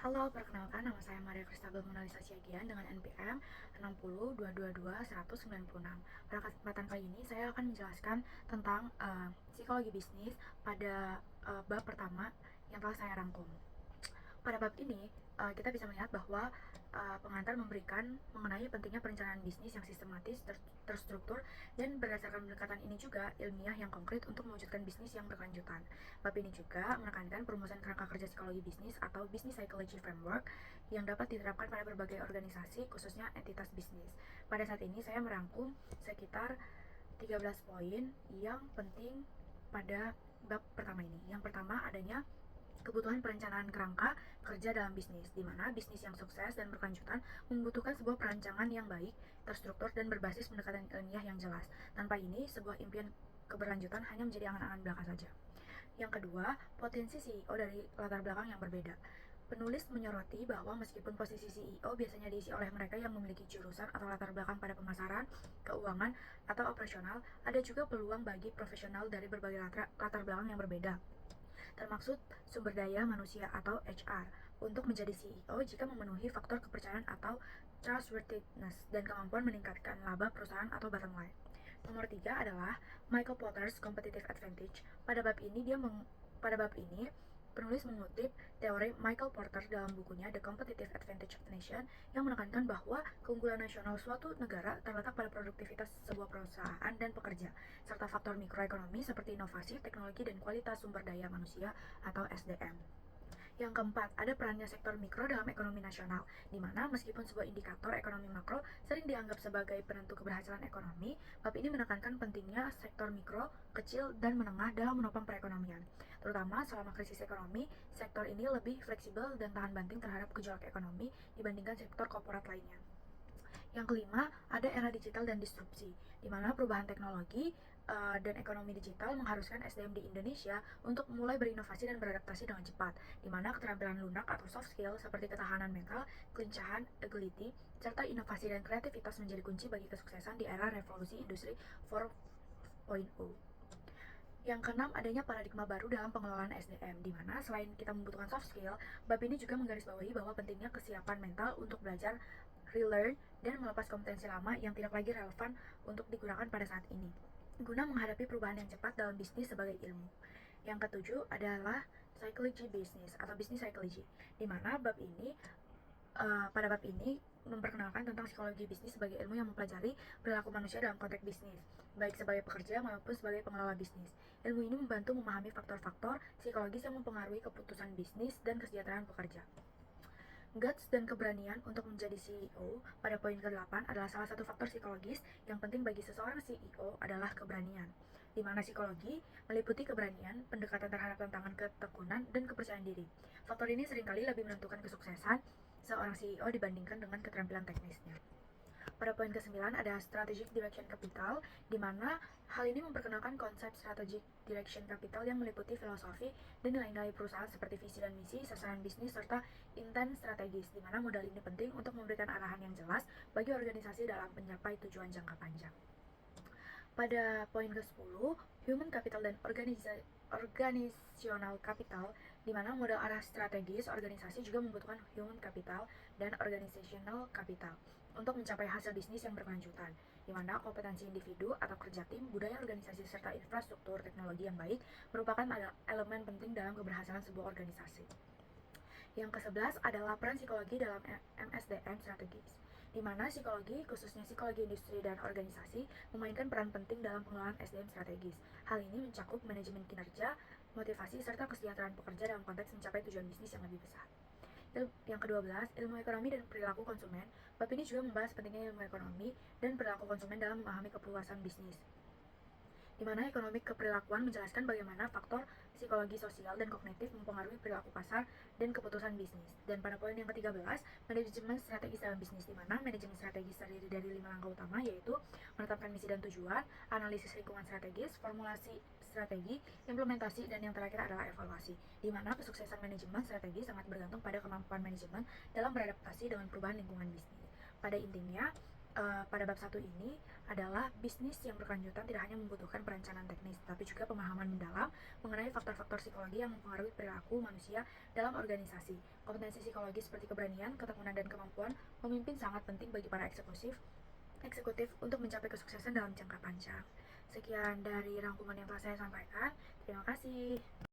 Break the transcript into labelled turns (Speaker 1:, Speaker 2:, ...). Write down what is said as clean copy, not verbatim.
Speaker 1: Halo, perkenalkan nama saya Maria Kristabel Monalisa Siagian dengan NPM 60222196. Pada kesempatan kali ini saya akan menjelaskan tentang psikologi bisnis pada bab pertama yang telah saya rangkum. Pada bab ini, kita bisa melihat bahwa pengantar memberikan mengenai pentingnya perencanaan bisnis yang sistematis, terstruktur, dan berdasarkan pendekatan ini juga ilmiah yang konkret untuk mewujudkan bisnis yang berkelanjutan. Bab ini juga menekankan perumusan kerangka kerja psikologi bisnis atau Business Psychology Framework yang dapat diterapkan pada berbagai organisasi, khususnya entitas bisnis. Pada saat ini saya merangkum sekitar 13 poin yang penting pada bab pertama ini. Yang pertama adanya kebutuhan perencanaan kerangka kerja dalam bisnis, di mana bisnis yang sukses dan berkelanjutan membutuhkan sebuah perancangan yang baik, terstruktur, dan berbasis pendekatan ilmiah yang jelas. Tanpa ini, sebuah impian keberlanjutan hanya menjadi angan-angan belaka saja. Yang kedua, potensi CEO dari latar belakang yang berbeda. Penulis menyoroti bahwa meskipun posisi CEO biasanya diisi oleh mereka yang memiliki jurusan atau latar belakang pada pemasaran, keuangan, atau operasional, ada juga peluang bagi profesional dari berbagai latar belakang yang berbeda, termaksud sumber daya manusia atau HR, untuk menjadi CEO jika memenuhi faktor kepercayaan atau trustworthiness dan kemampuan meningkatkan laba perusahaan atau bottom line. Nomor 3 adalah Michael Porter's Competitive Advantage. Pada bab ini penulis mengutip teori Michael Porter dalam bukunya The Competitive Advantage of the Nation yang menekankan bahwa keunggulan nasional suatu negara terletak pada produktivitas sebuah perusahaan dan pekerja, serta faktor mikroekonomi seperti inovasi, teknologi, dan kualitas sumber daya manusia atau SDM. Yang keempat, ada perannya sektor mikro dalam ekonomi nasional, di mana meskipun sebuah indikator ekonomi makro sering dianggap sebagai penentu keberhasilan ekonomi, bab ini menekankan pentingnya sektor mikro, kecil, dan menengah dalam menopang perekonomian. Terutama selama krisis ekonomi, sektor ini lebih fleksibel dan tahan banting terhadap gejolak ekonomi dibandingkan sektor korporat lainnya. Yang kelima, ada era digital dan disrupsi, di mana perubahan teknologi dan ekonomi digital mengharuskan SDM di Indonesia untuk mulai berinovasi dan beradaptasi dengan cepat, di mana keterampilan lunak atau soft skill seperti ketahanan mental, kelincahan, agility, serta inovasi dan kreativitas menjadi kunci bagi kesuksesan di era revolusi industri 4.0. Yang keenam, adanya paradigma baru dalam pengelolaan SDM, di mana selain kita membutuhkan soft skill, bab ini juga menggarisbawahi bahwa pentingnya kesiapan mental untuk belajar, relearn, dan melepas kompetensi lama yang tidak lagi relevan untuk digunakan pada saat ini, guna menghadapi perubahan yang cepat dalam bisnis sebagai ilmu. Yang ketujuh adalah psychology business atau business psychology, di mana pada bab ini memperkenalkan tentang psikologi bisnis sebagai ilmu yang mempelajari perilaku manusia dalam konteks bisnis, baik sebagai pekerja maupun sebagai pengelola bisnis. Ilmu ini membantu memahami faktor-faktor psikologis yang mempengaruhi keputusan bisnis dan kesejahteraan pekerja. Guts dan keberanian untuk menjadi CEO pada poin ke-8 adalah salah satu faktor psikologis yang penting bagi seseorang CEO adalah keberanian, di mana psikologi meliputi keberanian, pendekatan terhadap tantangan ketekunan, dan kepercayaan diri. Faktor ini seringkali lebih menentukan kesuksesan seorang CEO dibandingkan dengan keterampilan teknisnya. Pada poin ke-9 ada Strategic Direction Capital, di mana hal ini memperkenalkan konsep Strategic Direction Capital yang meliputi filosofi dan nilai-nilai perusahaan seperti visi dan misi, sasaran bisnis, serta intent strategis, di mana modal ini penting untuk memberikan arahan yang jelas bagi organisasi dalam mencapai tujuan jangka panjang. Pada poin ke-10, Human Capital dan Organizational Capital, di mana modal arah strategis organisasi juga membutuhkan Human Capital dan Organizational Capital untuk mencapai hasil bisnis yang berkelanjutan, di mana kompetensi individu atau kerja tim, budaya organisasi, serta infrastruktur teknologi yang baik merupakan elemen penting dalam keberhasilan sebuah organisasi. Yang ke-11 adalah peran psikologi dalam MSDM strategis, di mana psikologi, khususnya psikologi industri dan organisasi, memainkan peran penting dalam pengelolaan SDM strategis. Hal ini mencakup manajemen kinerja, motivasi, serta kesejahteraan pekerja dalam konteks mencapai tujuan bisnis yang lebih besar. Yang ke-12, ilmu ekonomi dan perilaku konsumen. Bab ini juga membahas pentingnya ilmu ekonomi dan perilaku konsumen dalam memahami kepuasan bisnis, di mana ekonomi keperilakuan menjelaskan bagaimana faktor psikologi sosial dan kognitif mempengaruhi perilaku pasar dan keputusan bisnis. Dan pada poin yang ke-13, manajemen strategis dalam bisnis, di mana manajemen strategis terdiri dari 5 langkah utama, yaitu menetapkan misi dan tujuan, analisis lingkungan strategis, formulasi strategi, implementasi, dan yang terakhir adalah evaluasi, di mana kesuksesan manajemen strategi sangat bergantung pada kemampuan manajemen dalam beradaptasi dengan perubahan lingkungan bisnis. Pada intinya, pada bab 1 ini adalah bisnis yang berkelanjutan tidak hanya membutuhkan perencanaan teknis, tapi juga pemahaman mendalam mengenai faktor-faktor psikologi yang mempengaruhi perilaku manusia dalam organisasi. Kompetensi psikologi seperti keberanian, ketekunan, dan kemampuan memimpin sangat penting bagi para eksekutif untuk mencapai kesuksesan dalam jangka panjang. Sekian dari rangkuman yang telah saya sampaikan. Terima kasih.